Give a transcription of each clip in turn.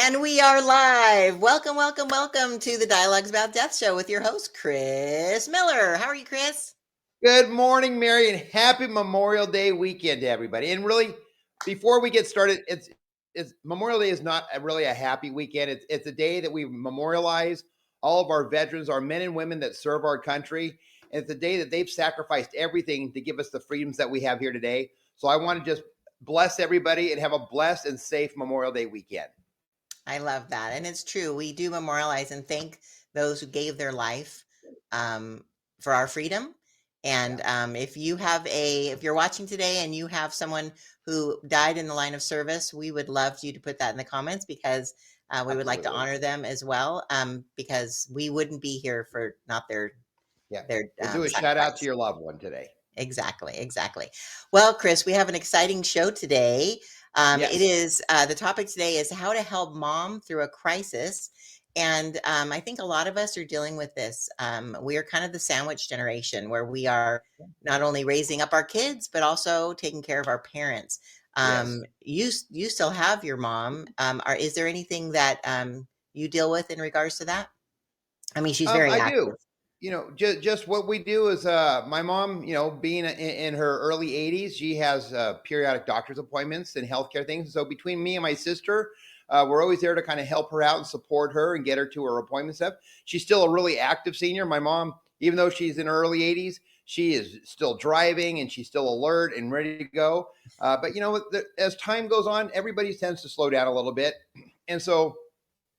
And we are live. Welcome, welcome, welcome to the Dialogues About Death show with your host, Chris Miller. How are you, Chris? Good morning, Mary, and happy Memorial Day weekend to everybody. And really, before we get started, it's Memorial Day is not really a happy weekend. It's a day that we memorialize all of our veterans, our men and women that serve our country. And it's a day that they've sacrificed everything to give us the freedoms that we have here today. So I want to just bless everybody and have a blessed and safe Memorial Day weekend. I love that. And it's true. We do memorialize and thank those who gave their life for our freedom. And if you're watching today and you have someone who died in the line of service, we would love you to put that in the comments because we would like to honor them as well because we wouldn't be here for not their We'll do a shout out to your loved one today. Exactly. Well, Chris, we have an exciting show today. Yes. It is the topic today is how to help mom through a crisis. And I think a lot of us are dealing with this. We are kind of the sandwich generation where we are not only raising up our kids, but also taking care of our parents. You still have your mom. Is there anything that you deal with in regards to that? I mean, she's very active. I do. Just what we do is my mom, being in her early 80s, she has periodic doctor's appointments and healthcare things. So between me and my sister, we're always there to kind of help her out and support her and get her to her appointment stuff. She's still a really active senior. My mom, even though she's in her early 80s, she is still driving and she's still alert and ready to go. But as time goes on, everybody tends to slow down a little bit. And so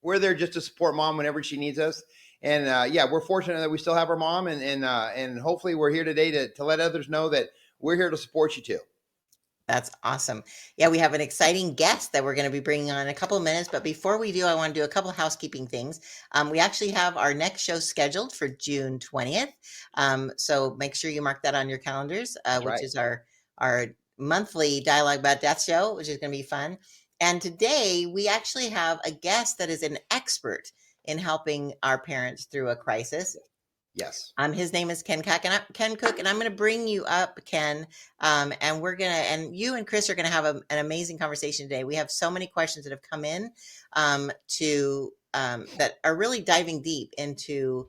we're there just to support mom whenever she needs us. And we're fortunate that we still have our mom, and hopefully we're here today to let others know that we're here to support you too. That's awesome. Yeah, we have an exciting guest that we're going to be bringing on in a couple of minutes. But before we do, I want to do a couple of housekeeping things. We actually have our next show scheduled for June 20th. So make sure you mark that on your calendars, which is our monthly Dialogue About Death show, which is going to be fun. And today we actually have a guest that is an expert in helping our parents through a crisis. Yes. His name is Ken Kuck, and I'm going to bring you up, Ken. And you and Chris are going to have an amazing conversation today. We have so many questions that have come in that are really diving deep into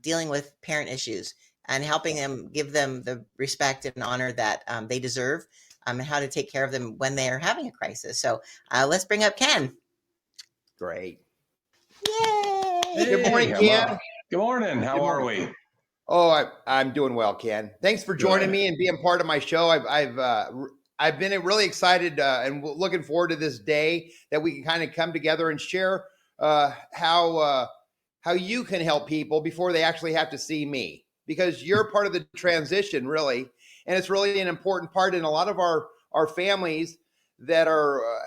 dealing with parent issues and helping them, give them the respect and honor that they deserve, and how to take care of them when they are having a crisis. So let's bring up Ken. Great. Yay! Hey, good morning, Ken. Good morning. How are we? Oh, I'm doing well, Ken. Thanks for joining me and being part of my show. I've been really excited and looking forward to this day that we can kind of come together and share how you can help people before they actually have to see me, because you're part of the transition, really, and it's really an important part. In a lot of our families that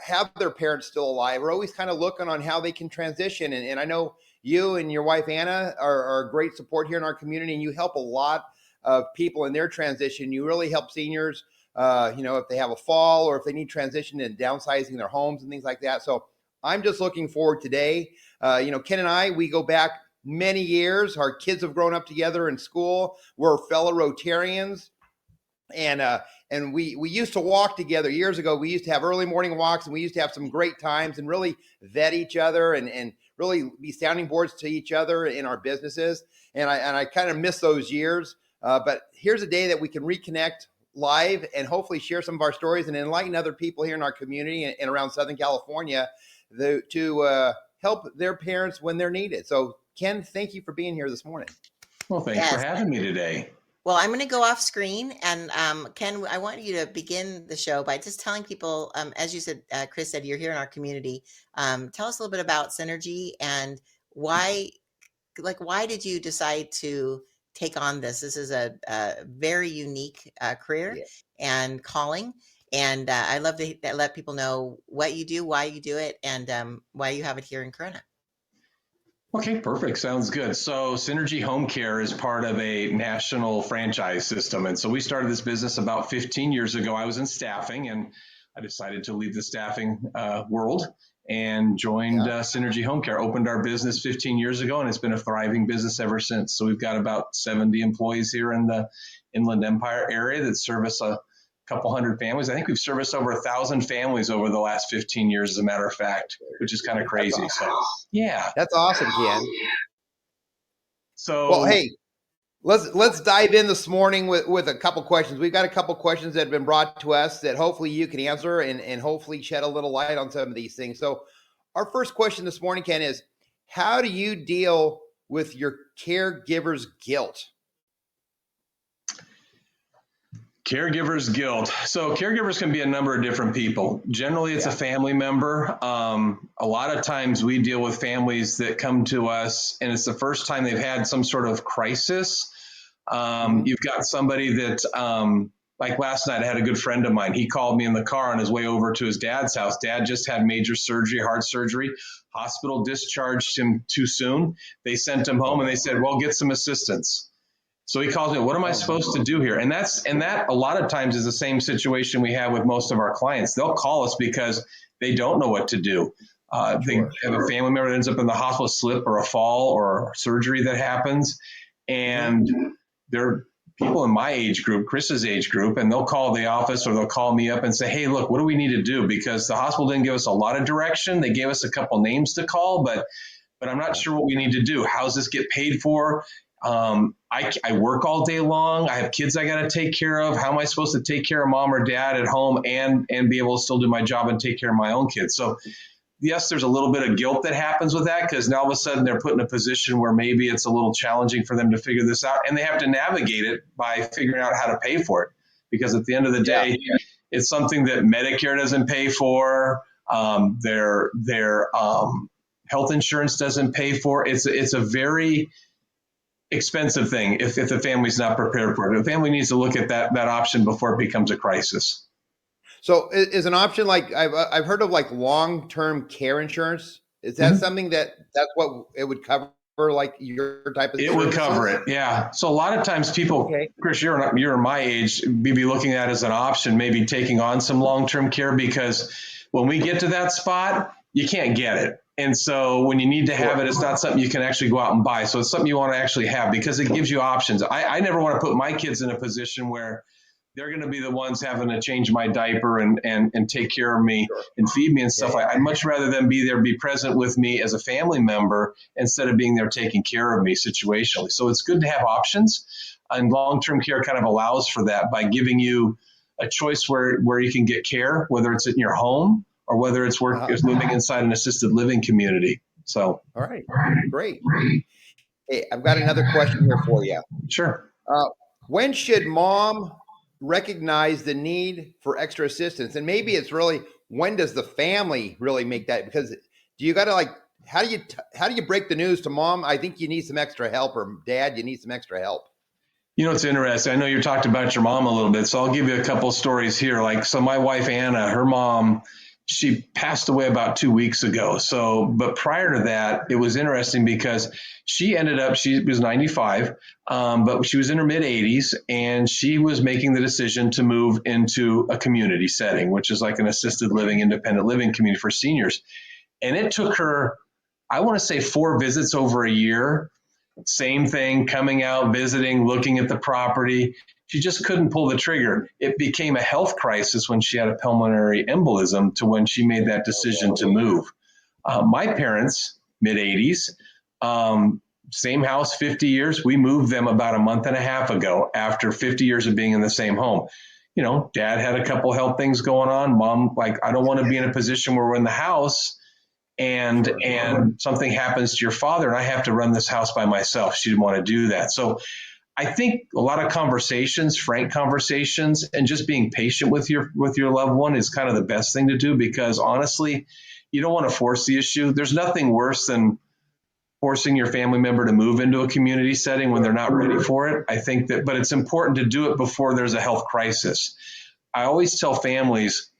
have their parents still alive are always kind of looking on how they can transition. And I know you and your wife, Anna, are a great support here in our community, and you help a lot of people in their transition. You really help seniors, if they have a fall or if they need transition and downsizing their homes and things like that. So I'm just looking forward today. Ken and I, we go back many years. Our kids have grown up together in school. We're fellow Rotarians. And we used to walk together years ago. We used to have early morning walks, and we used to have some great times and really vet each other and really be sounding boards to each other in our businesses. And I kind of miss those years. But here's a day that we can reconnect live and hopefully share some of our stories and enlighten other people here in our community and around Southern California to help their parents when they're needed. So, Ken, thank you for being here this morning. Well, thanks for having me today. Well, I'm going to go off screen, and Ken, I want you to begin the show by just telling people, as you said, Chris said, you're here in our community. Tell us a little bit about Synergy and why did you decide to take on this? This is a very unique career and calling, and I love to let people know what you do, why you do it, and why you have it here in Corona. Okay, perfect. Sounds good. So Synergy Home Care is part of a national franchise system. And so we started this business about 15 years ago. I was in staffing, and I decided to leave the staffing world and joined Synergy Home Care, opened our business 15 years ago, and it's been a thriving business ever since. So we've got about 70 employees here in the Inland Empire area that service couple hundred families. I think we've serviced over 1,000 families over the last 15 years, as a matter of fact, which is kind of crazy. Awesome. So, yeah. That's awesome, Ken. So, well, hey, let's dive in this morning with a couple questions. We've got a couple questions that have been brought to us that hopefully you can answer and hopefully shed a little light on some of these things. So our first question this morning, Ken, is how do you deal with your caregiver's guilt? Caregiver's guilt. So caregivers can be a number of different people. Generally, it's a family member. A lot of times we deal with families that come to us and it's the first time they've had some sort of crisis. You've got somebody that, like last night, I had a good friend of mine. He called me in the car on his way over to his dad's house. Dad just had major surgery, heart surgery. Hospital discharged him too soon. They sent him home and they said, well, get some assistance. So he calls me, what am I supposed to do here? And that a lot of times is the same situation we have with most of our clients. They'll call us because they don't know what to do. They have a family member that ends up in the hospital, slip or a fall or surgery that happens. And they're people in my age group, Chris's age group, and they'll call the office or they'll call me up and say, hey, look, what do we need to do? Because the hospital didn't give us a lot of direction. They gave us a couple names to call, but I'm not sure what we need to do. How's this get paid for? I work all day long. I have kids I got to take care of. How am I supposed to take care of mom or dad at home and be able to still do my job and take care of my own kids? So yes, there's a little bit of guilt that happens with that because now all of a sudden they're put in a position where maybe it's a little challenging for them to figure this out and they have to navigate it by figuring out how to pay for it. Because at the end of the day, it's something that Medicare doesn't pay for. Their health insurance doesn't pay for. It's a very expensive thing if the family's not prepared for it. The family needs to look at that option before it becomes a crisis. So is an option like I've heard of like long-term care insurance? Is that something that's what it would cover, like your type of? It would cover it, yeah. So a lot of times people, Chris, you're my age, be looking at as an option, maybe taking on some long-term care because when we get to that spot, you can't get it. And so when you need to have it, it's not something you can actually go out and buy. So it's something you want to actually have because it gives you options. I never want to put my kids in a position where they're going to be the ones having to change my diaper and take care of me and feed me and stuff. I'd much rather them be there, be present with me as a family member instead of being there taking care of me situationally. So it's good to have options. And long-term care kind of allows for that by giving you a choice where you can get care, whether it's in your home or whether it's living inside an assisted living community. So, all right, great. Hey, I've got another question here for you. Sure. When should mom recognize the need for extra assistance? And maybe it's really, when does the family really make that? Because do you got to how do you break the news to mom? I think you need some extra help, or dad, you need some extra help. You know, it's interesting. I know you talked about your mom a little bit, so I'll give you a couple of stories here. So my wife, Anna, her mom, she passed away about 2 weeks ago. But prior to that, it was interesting because she was 95, but she was in her mid 80s and she was making the decision to move into a community setting, which is like an assisted living, independent living community for seniors. And it took her, I want to say 4 visits over a year. Same thing, coming out, visiting, looking at the property. She just couldn't pull the trigger. It became a health crisis when she had a pulmonary embolism to when she made that decision to move. My parents, mid 80s, same house, 50 years. We moved them about a month and a half ago after 50 years of being in the same home. You know, dad had a couple health things going on. Mom, I don't want to be in a position where we're in the house and something happens to your father and I have to run this house by myself. She didn't want to do that. So I think a lot of conversations, frank conversations, and just being patient with your loved one is kind of the best thing to do because honestly, you don't want to force the issue. There's nothing worse than forcing your family member to move into a community setting when they're not ready for it. I think but it's important to do it before there's a health crisis. I always tell families,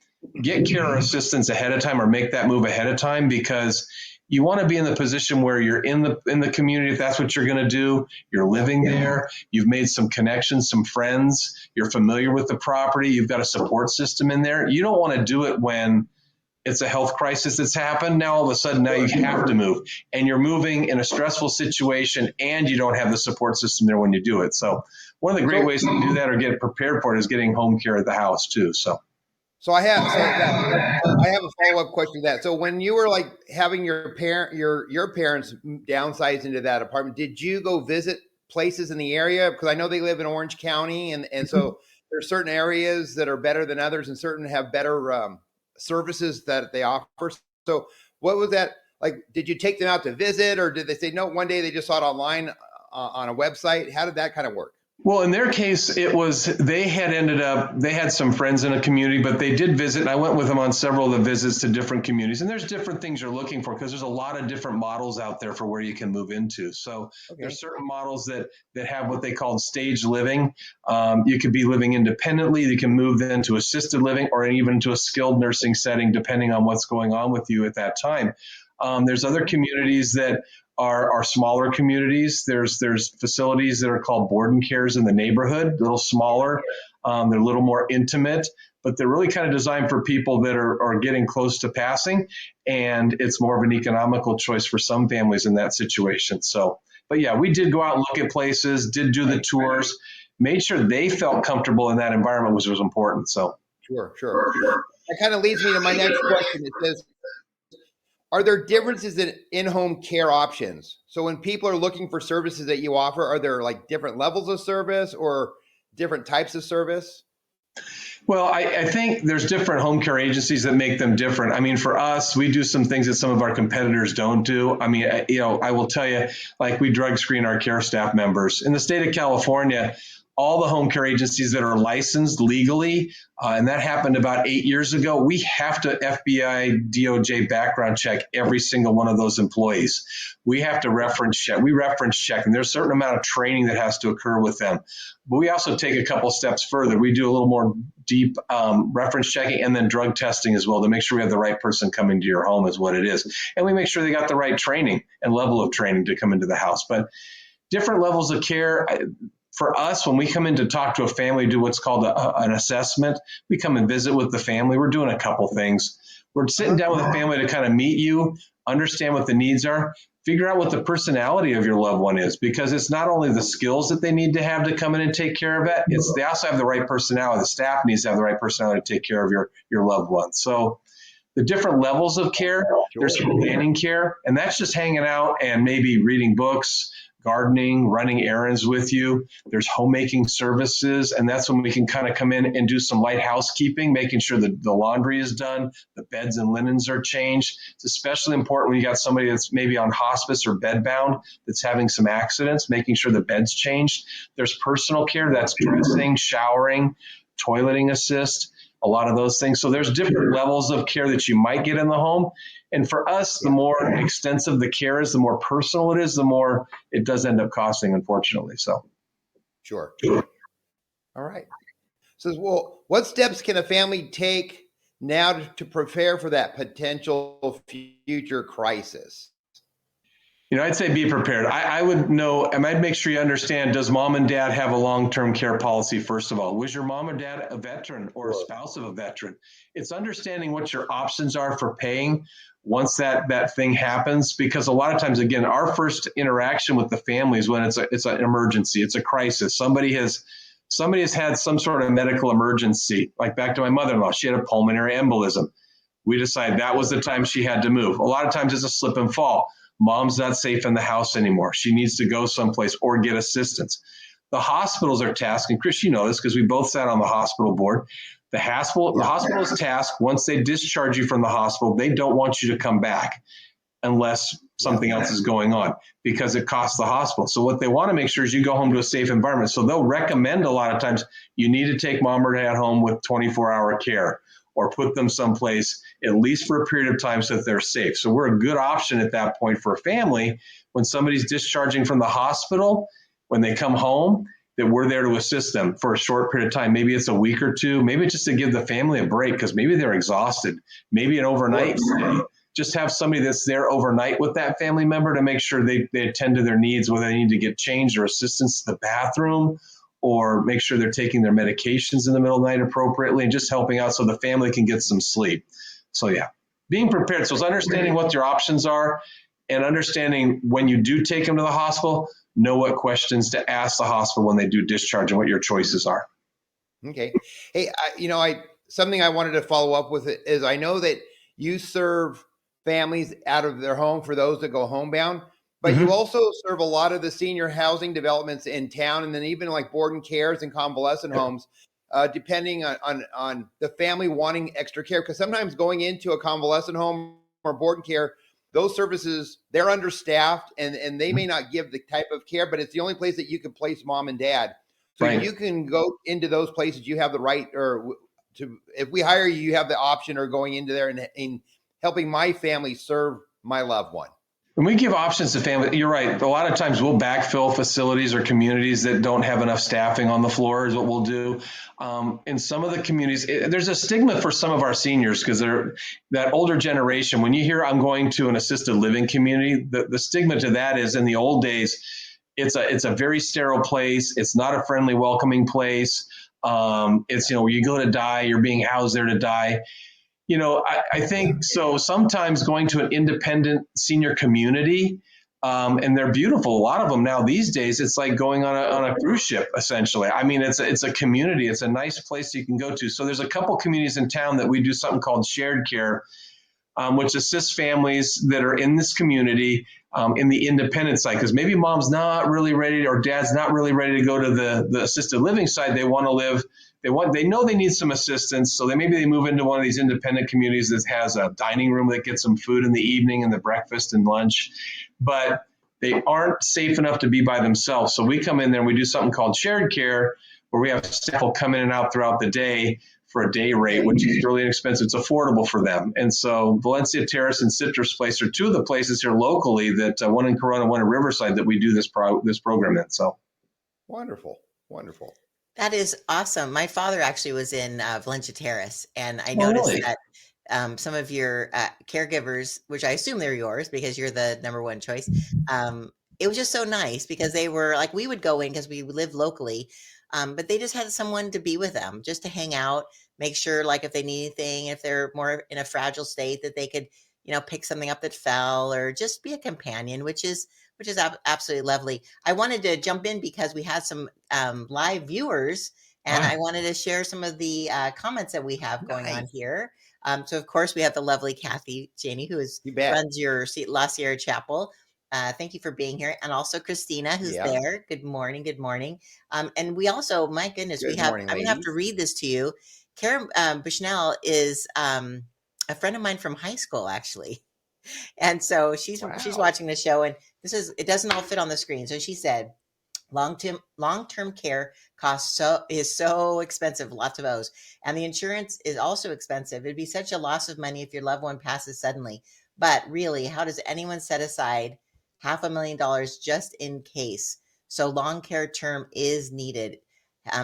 get care or assistance ahead of time or make that move ahead of time because you want to be in the position where you're in the community. If that's what you're going to do, you're living there, you've made some connections, some friends, you're familiar with the property, you've got a support system in there. You don't want to do it when it's a health crisis that's happened. Now, all of a sudden, now you have to move, and you're moving in a stressful situation, and you don't have the support system there when you do it. So one of the great ways to do that or get prepared for it is getting home care at the house too. So I have a follow-up question to that. So when you were like having your parents downsize into that apartment, did you go visit places in the area? Because I know they live in Orange County, and so there's certain areas that are better than others, and certain have better services that they offer. So what was that like? Did you take them out to visit, or did they say no? One day they just saw it online on a website. How did that kind of work? Well, in their case, it was they had some friends in a community, but they did visit. And I went with them on several of the visits to different communities. And there's different things you're looking for because there's a lot of different models out there for where you can move into. So there's certain models that have what they call stage living. You could be living independently. You can move then to assisted living or even to a skilled nursing setting, depending on what's going on with you at that time. There's other communities that are smaller communities. There's facilities that are called board and cares in the neighborhood, a little smaller. They're a little more intimate, but they're really kind of designed for people that are getting close to passing. And it's more of an economical choice for some families in that situation. So, but yeah, we did go out and look at places, did do the tours, made sure they felt comfortable in that environment, which was important. So Sure. That kind of leads me to my next question. It says, are there differences in in-home care options? So when people are looking for services that you offer, are there like different levels of service or different types of service? Well, I think there's different home care agencies that make them different. I mean, for us, we do some things that some of our competitors don't do. I mean, I will tell you, like we drug screen our care staff members. In the state of California, all the home care agencies that are licensed legally, and that happened about 8 years ago, we have to FBI, DOJ background check every single one of those employees. We have to reference check. We reference check, and there's a certain amount of training that has to occur with them. But we also take a couple steps further. We do a little more deep reference checking and then drug testing as well to make sure we have the right person coming to your home is what it is. And we make sure they got the right training and level of training to come into the house. But different levels of care. For us, when we come in to talk to a family, do what's called an assessment. We come and visit with the family. We're doing a couple things. We're sitting down with the family to kind of meet you, understand what the needs are, figure out what the personality of your loved one is, because it's not only the skills that they need to have to come in and take care of it, they also have the right personality. The staff needs to have the right personality to take care of your loved one. So the different levels of care, there's companion care, and that's just hanging out and maybe reading books, gardening, running errands with you. There's homemaking services, and that's when we can kind of come in and do some light housekeeping, making sure that the laundry is done, the beds and linens are changed. It's especially important when you got somebody that's maybe on hospice or bedbound that's having some accidents, making sure the bed's changed. There's personal care, that's dressing, showering, toileting assist, a lot of those things. So there's different levels of care that you might get in the home. And for us, the more extensive the care is, the more personal it is, the more it does end up costing, unfortunately. So, Sure. All right. So, well, what steps can a family take now to prepare for that potential future crisis? I'd say be prepared. I would know, and I'd make sure you understand, does mom and dad have a long-term care policy, first of all? Was your mom or dad a veteran or a spouse of a veteran? It's understanding what your options are for paying once that thing happens, because a lot of times, again, our first interaction with the family is when it's an emergency, it's a crisis. Somebody has had some sort of medical emergency, like back to my mother-in-law, she had a pulmonary embolism. We decided that was the time she had to move. A lot of times it's a slip and fall. Mom's not safe in the house anymore. She needs to go someplace or get assistance. The hospitals are tasked, and Chris, you know this because we both sat on the hospital board. The hospital is tasked, once they discharge you from the hospital, they don't want you to come back unless something else is going on, because it costs the hospital. So what they want to make sure is you go home to a safe environment. So they'll recommend a lot of times you need to take mom or dad home with 24-hour care, or put them someplace at least for a period of time so that they're safe. So we're a good option at that point for a family when somebody's discharging from the hospital, when they come home, that we're there to assist them for a short period of time. Maybe it's a week or two, maybe just to give the family a break because maybe they're exhausted, maybe an overnight stay. Just have somebody that's there overnight with that family member to make sure they attend to their needs, whether they need to get changed or assistance to the bathroom, or make sure they're taking their medications in the middle of the night appropriately, and just helping out so the family can get some sleep. So, yeah. being prepared. So it's understanding what your options are and understanding when you do take them to the hospital, know what questions to ask the hospital when they do discharge and what your choices are. Okay. Hey, I something I wanted to follow up with is I know that you serve families out of their home for those that go homebound, but you Mm-hmm. also serve a lot of the senior housing developments in town, and then even like board and cares and convalescent homes, depending on the family wanting extra care. Because sometimes going into a convalescent home or board and care, those services, they're understaffed and they may not give the type of care, but it's the only place that you can place mom and dad. So Right. you can go into those places. You have the right, or to, if we hire you, you have the option or going into there and helping my family serve my loved one. And we give options to family. You're right. A lot of times we'll backfill facilities or communities that don't have enough staffing on the floor is what we'll do. In some of the communities, there's a stigma for some of our seniors because they're that older generation. When you hear I'm going to an assisted living community, the stigma to that is in the old days, it's a very sterile place. It's not a friendly, welcoming place. It's, you go to die, you're being housed there to die. I think so. Sometimes going to an independent senior community, and they're beautiful. A lot of them now these days, it's like going on a cruise ship, essentially. I mean, it's a community. It's a nice place you can go to. So there's a couple communities in town that we do something called shared care, which assists families that are in this community in the independent side. Because maybe mom's not really ready or dad's not really ready to go to the assisted living side. They want to live. They know they need some assistance, so maybe they move into one of these independent communities that has a dining room that gets them food in the evening and the breakfast and lunch, but they aren't safe enough to be by themselves. So we come in there and we do something called shared care, where we have staff will come in and out throughout the day for a day rate, which is really inexpensive. It's affordable for them. And so Valencia Terrace and Citrus Place are two of the places here locally that one in Corona, one in Riverside that we do this program in. So Wonderful. That is awesome. My father actually was in Valencia Terrace, and I Oh, noticed really? that some of your caregivers, which I assume they're yours because you're the number one choice, it was just so nice because they were like, we would go in because we live locally, but they just had someone to be with them, just to hang out, make sure like if they need anything, if they're more in a fragile state, that they could, pick something up that fell or just be a companion, which is absolutely lovely. I wanted to jump in because we had some live viewers, and I wanted to share some of the comments that we have going on Nice. here. So, of course, we have the lovely Kathy Janey, who You bet. runs your La Sierra Chapel. Thank you for being here, and also Christina, who's Yeah. there. Good morning, good morning. And we also, my goodness, we Good have. morning, I'm gonna have to ladies. read this to you. Karen Bushnell is a friend of mine from high school, actually. And so she's Wow. watching the show, and it doesn't all fit on the screen. So she said, long-term care is so expensive, lots of O's, and the insurance is also expensive. It'd be such a loss of money if your loved one passes suddenly. But really, how does anyone set aside $500,000 just in case? So long care term is needed.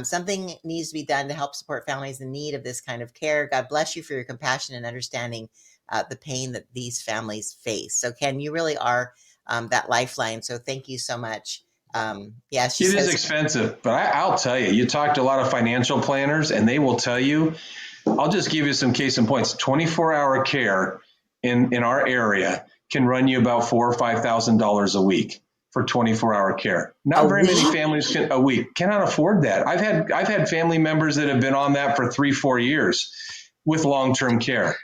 Something needs to be done to help support families in need of this kind of care. God bless you for your compassion and understanding the pain that these families face. So Ken, you really are that lifeline. So thank you so much. Yeah, she It is says, expensive, but I'll tell you, you talk to a lot of financial planners and they will tell you, I'll just give you some case in points. 24-hour care in our area can run you about $4,000 or $5,000 a week for 24-hour care. Not very many families a week cannot afford that. I've had family members that have been on that for 3-4 years with long-term care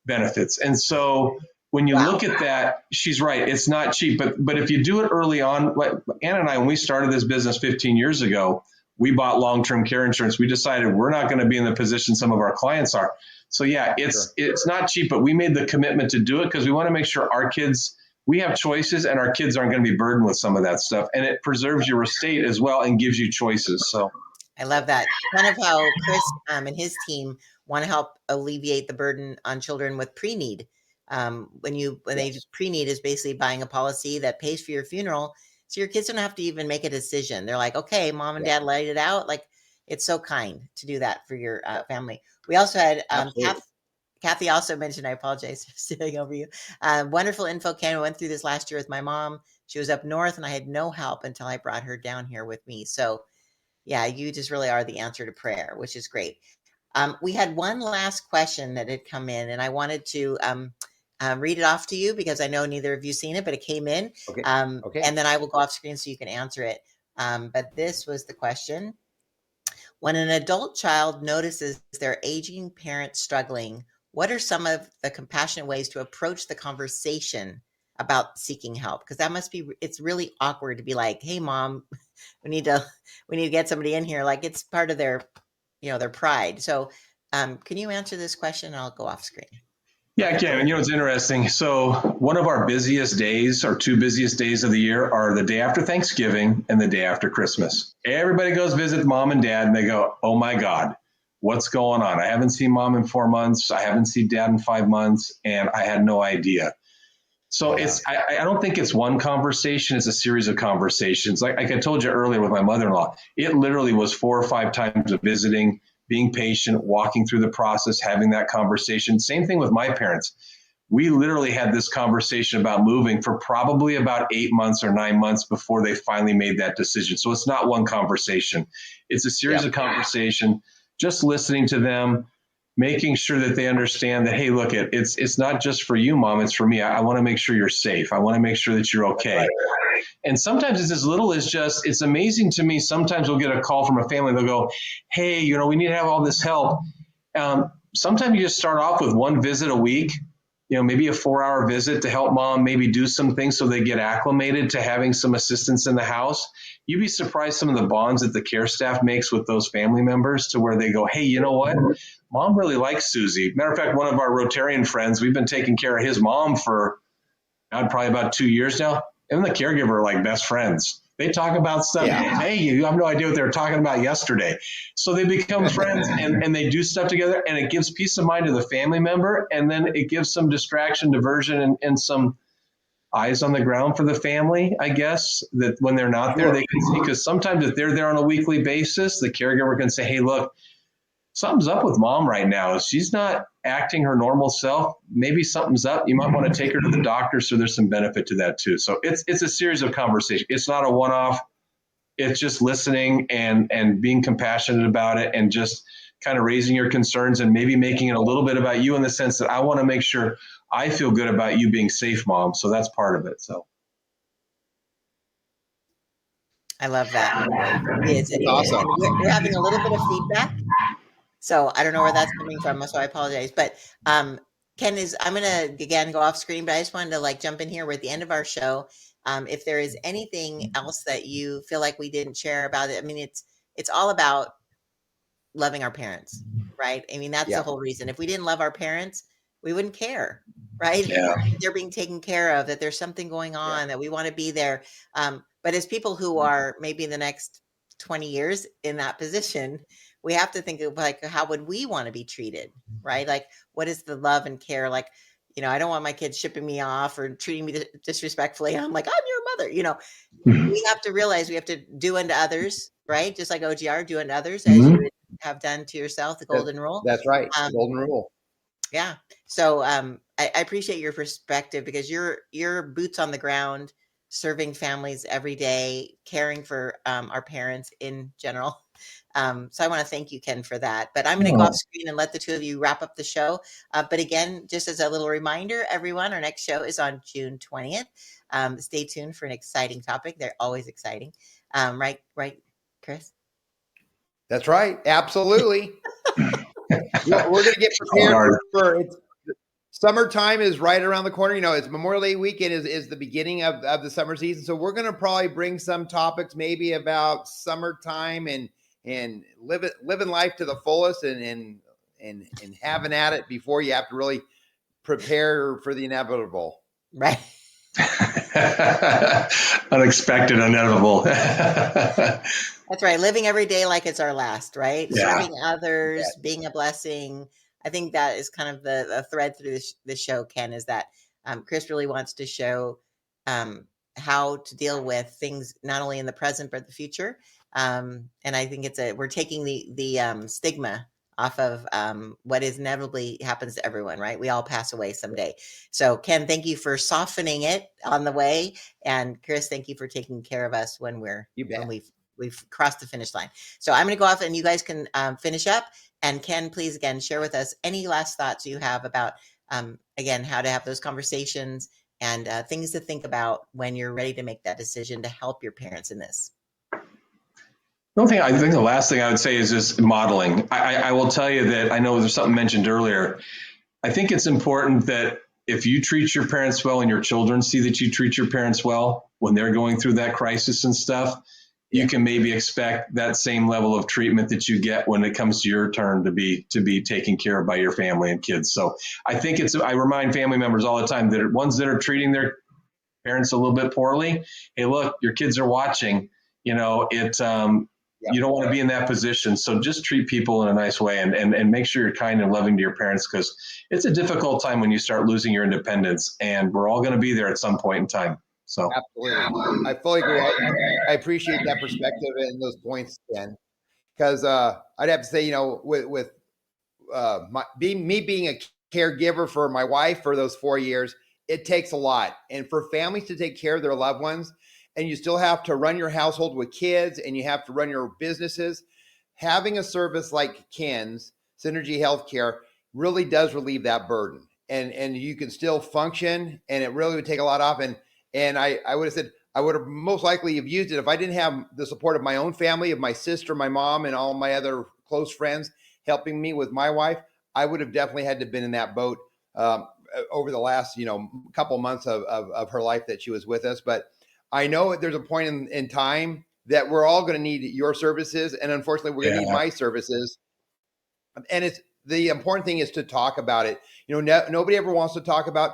benefits. And so when you look at that, she's right. It's not cheap, but if you do it early on, like Anna and I, when we started this business 15 years ago, we bought long-term care insurance. We decided we're not going to be in the position some of our clients are. So yeah, it's not cheap, but we made the commitment to do it because we want to make sure our kids, we have choices and our kids aren't going to be burdened with some of that stuff. And it preserves your estate as well and gives you choices. So I love that. Kind of how Chris and his team want to help alleviate the burden on children with pre-need. When they pre-need is basically buying a policy that pays for your funeral, so your kids don't have to even make a decision. They're like, okay, mom and dad laid it out. Like, it's so kind to do that for your family. We also had Kathy also mentioned, I apologize for sitting over you. Wonderful info. Ken went through this last year with my mom. She was up north and I had no help until I brought her down here with me. So yeah, you just really are the answer to prayer, which is great. We had one last question that had come in, and I wanted to read it off to you because I know neither of you seen it, but it came in. Okay. And then I will go off screen so you can answer it. But this was the question. When an adult child notices their aging parent struggling, what are some of the compassionate ways to approach the conversation about seeking help? Because that must be, it's really awkward to be like, hey, mom, we need to get somebody in here. Like it's part of their, their pride. So can you answer this question? I'll go off screen. Yeah, I can. And it's interesting. So one of our busiest days, or two busiest days of the year, are the day after Thanksgiving and the day after Christmas. Everybody goes visit mom and dad, and they go, oh my God, what's going on? I haven't seen mom in 4 months. I haven't seen dad in 5 months, and I had no idea. So I don't think it's one conversation. It's a series of conversations. Like I told you earlier with my mother-in-law, it literally was 4 or 5 times of visiting, being patient, walking through the process, having that conversation. Same thing with my parents. We literally had this conversation about moving for probably about 8 months or 9 months before they finally made that decision. So it's not one conversation. It's a series of conversation, just listening to them, making sure that they understand that, hey, look, it's not just for you, mom, it's for me. I want to make sure you're safe. I want to make sure that you're okay. And sometimes it's as little as just, it's amazing to me. Sometimes we'll get a call from a family. They'll go, hey, we need to have all this help. Sometimes you just start off with one visit a week, maybe a 4-hour visit to help mom maybe do some things so they get acclimated to having some assistance in the house. You'd be surprised some of the bonds that the care staff makes with those family members to where they go, hey, you know what? Mom really likes Susie. Matter of fact, one of our Rotarian friends, we've been taking care of his mom for probably about 2 years now. And the caregiver are like best friends. They talk about stuff. Yeah. Hey, you have no idea what they were talking about yesterday. So they become friends and they do stuff together, and it gives peace of mind to the family member. And then it gives some distraction, diversion, and some eyes on the ground for the family, I guess, that when they're not there, they can see. Because sometimes if they're there on a weekly basis, the caregiver can say, hey, look, something's up with mom right now. She's not acting her normal self. Maybe something's up. You might want to take her to the doctor. So there's some benefit to that too. So it's a series of conversations. It's not a one-off. It's just listening and being compassionate about it and just kind of raising your concerns and maybe making it a little bit about you in the sense that I want to make sure I feel good about you being safe, mom. So that's part of it. So. I love that. It's awesome. We're having a little bit of feedback. So I don't know where that's coming from, so I apologize. But Ken I'm going to, again, go off screen, but I just wanted to jump in here. We're at the end of our show. If there is anything else that you feel like we didn't share about it, I mean, it's all about loving our parents, right? I mean, that's the whole reason. If we didn't love our parents, we wouldn't care, right? Yeah. They're being taken care of, that there's something going on, that we want to be there. But as people who are maybe in the next 20 years in that position, we have to think of how would we want to be treated, right? Like, what is the love and care? Like, I don't want my kids shipping me off or treating me disrespectfully. I'm like, I'm your mother. We have to realize we have to do unto others, right? Just like OGR, do unto others as you would have done to yourself, the golden rule. That's right. Golden rule. Yeah. So I appreciate your perspective because you're boots on the ground, serving families every day, caring for our parents in general. So I want to thank you, Ken, for that. But I'm going to go off screen and let the two of you wrap up the show. But again, just as a little reminder, everyone, our next show is on June 20th. Stay tuned for an exciting topic. They're always exciting. Right, Chris? That's right. Absolutely. We're going to get prepared for it. Summertime is right around the corner. It's Memorial Day weekend is the beginning of the summer season. So we're going to probably bring some topics maybe about summertime and living life to the fullest and having at it before you have to really prepare for the inevitable. Right. Unexpected, inevitable. That's right. Living every day like it's our last, right? Yeah. Serving others, being a blessing. I think that is kind of the thread through this show, Ken, is that Chris really wants to show how to deal with things not only in the present but the future. And I think we're taking the stigma off of what is inevitably happens to everyone, right? We all pass away someday. So Ken, thank you for softening it on the way, and Chris, thank you for taking care of us when we've crossed the finish line. So I'm going to go off and you guys can finish up. And Ken, please again share with us any last thoughts you have about again how to have those conversations and things to think about when you're ready to make that decision to help your parents in this. The only thing I think the last thing I would say is just modeling. I will tell you that I know there's something mentioned earlier. I think it's important that if you treat your parents well and your children see that you treat your parents well when they're going through that crisis and stuff, you can maybe expect that same level of treatment that you get when it comes to your turn to be taken care of by your family and kids. So I think I remind family members all the time that ones that are treating their parents a little bit poorly, hey, look, your kids are watching, you know, you don't want to be in that position. So just treat people in a nice way and make sure you're kind and loving to your parents, because it's a difficult time when you start losing your independence, and we're all going to be there at some point in time. So absolutely, I fully agree. I appreciate that perspective and those points, Ken, because I'd have to say, you know, with being a caregiver for my wife for those 4 years, it takes a lot, and for families to take care of their loved ones, and you still have to run your household with kids, and you have to run your businesses. Having a service like Ken's Synergy Healthcare really does relieve that burden, and you can still function, and it really would take a lot off. And I would have said I would have most likely have used it if I didn't have the support of my own family, of my sister, my mom, and all my other close friends helping me with my wife. I would have definitely had to have been in that boat over the last, couple months of her life that she was with us. But I know there's a point in time that we're all going to need your services, and unfortunately, we're going to need my services. And it's the important thing is to talk about it. Nobody ever wants to talk about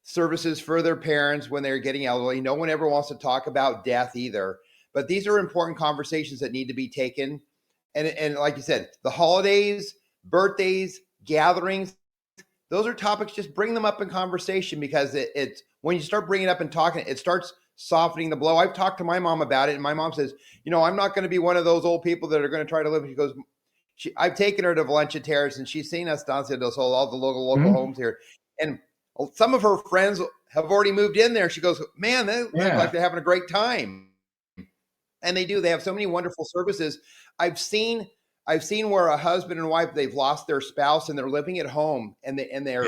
services for their parents when they're getting elderly. No one ever wants to talk about death either. But these are important conversations that need to be taken. And like you said, the holidays, birthdays, gatherings, those are topics. Just bring them up in conversation, because it's when you start bringing it up and talking, it starts softening the blow. I've talked to my mom about it, and my mom says, I'm not going to be one of those old people that are going to try to live. She goes, I've taken her to Valencia Terrace, and she's seen us down to all the local homes here. And some of her friends have already moved in there. She goes, man, they look like they're having a great time. And they do. They have so many wonderful services. I've seen where a husband and wife, they've lost their spouse and they're living at home, and their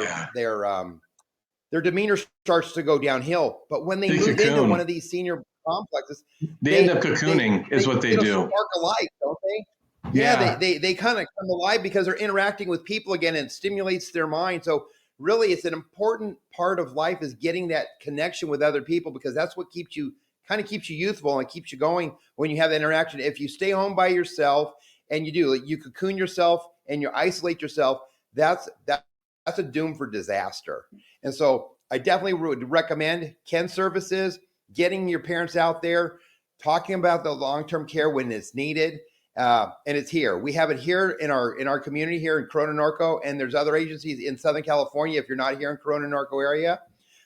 demeanor starts to go downhill. But when they move into one of these senior complexes, they end up cocooning is what they do. Spark a life, don't they? Yeah, they kind of come alive because they're interacting with people again, and it stimulates their mind. So really, it's an important part of life is getting that connection with other people, because that's what keeps you youthful and keeps you going when you have that interaction. If you stay home by yourself and you cocoon yourself and you isolate yourself, that's a doom for disaster. And so I definitely would recommend Ken Services, getting your parents out there, talking about the long-term care when it's needed. And it's here. We have it here in our community here in Corona Norco, and there's other agencies in Southern California if you're not here in Corona Norco area.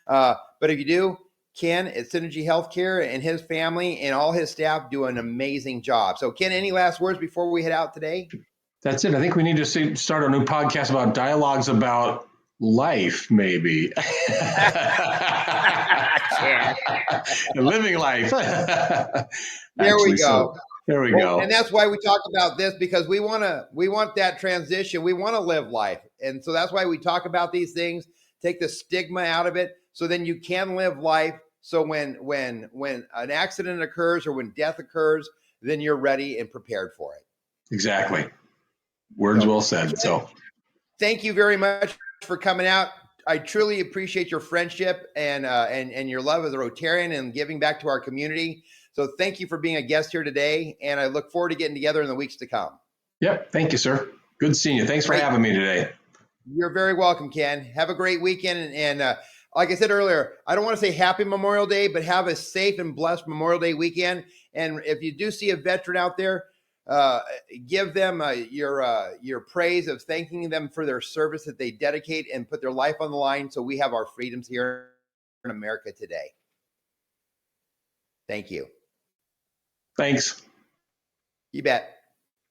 But if you do, Ken at Synergy Healthcare and his family and all his staff do an amazing job. So Ken, any last words before we head out today? That's it. I think we need to start a new podcast about dialogues about life, maybe. Living life. There we go. There we go. And that's why we talk about this, because we want that transition. We want to live life. And so that's why we talk about these things, take the stigma out of it, so then you can live life. So when an accident occurs or when death occurs, then you're ready and prepared for it. Exactly. Words well said. So thank you very much for coming out. I truly appreciate your friendship and your love as a Rotarian and giving back to our community. So thank you for being a guest here today, and I look forward to getting together in the weeks to come. Yep. Thank you, sir. Good seeing you. Thanks for having me today. You're very welcome, Ken. Have a great weekend. And like I said earlier, I don't want to say happy Memorial Day, but have a safe and blessed Memorial Day weekend. And if you do see a veteran out there, give them your praise of thanking them for their service that they dedicate and put their life on the line so we have our freedoms here in America today. Thank you. Thanks. You bet.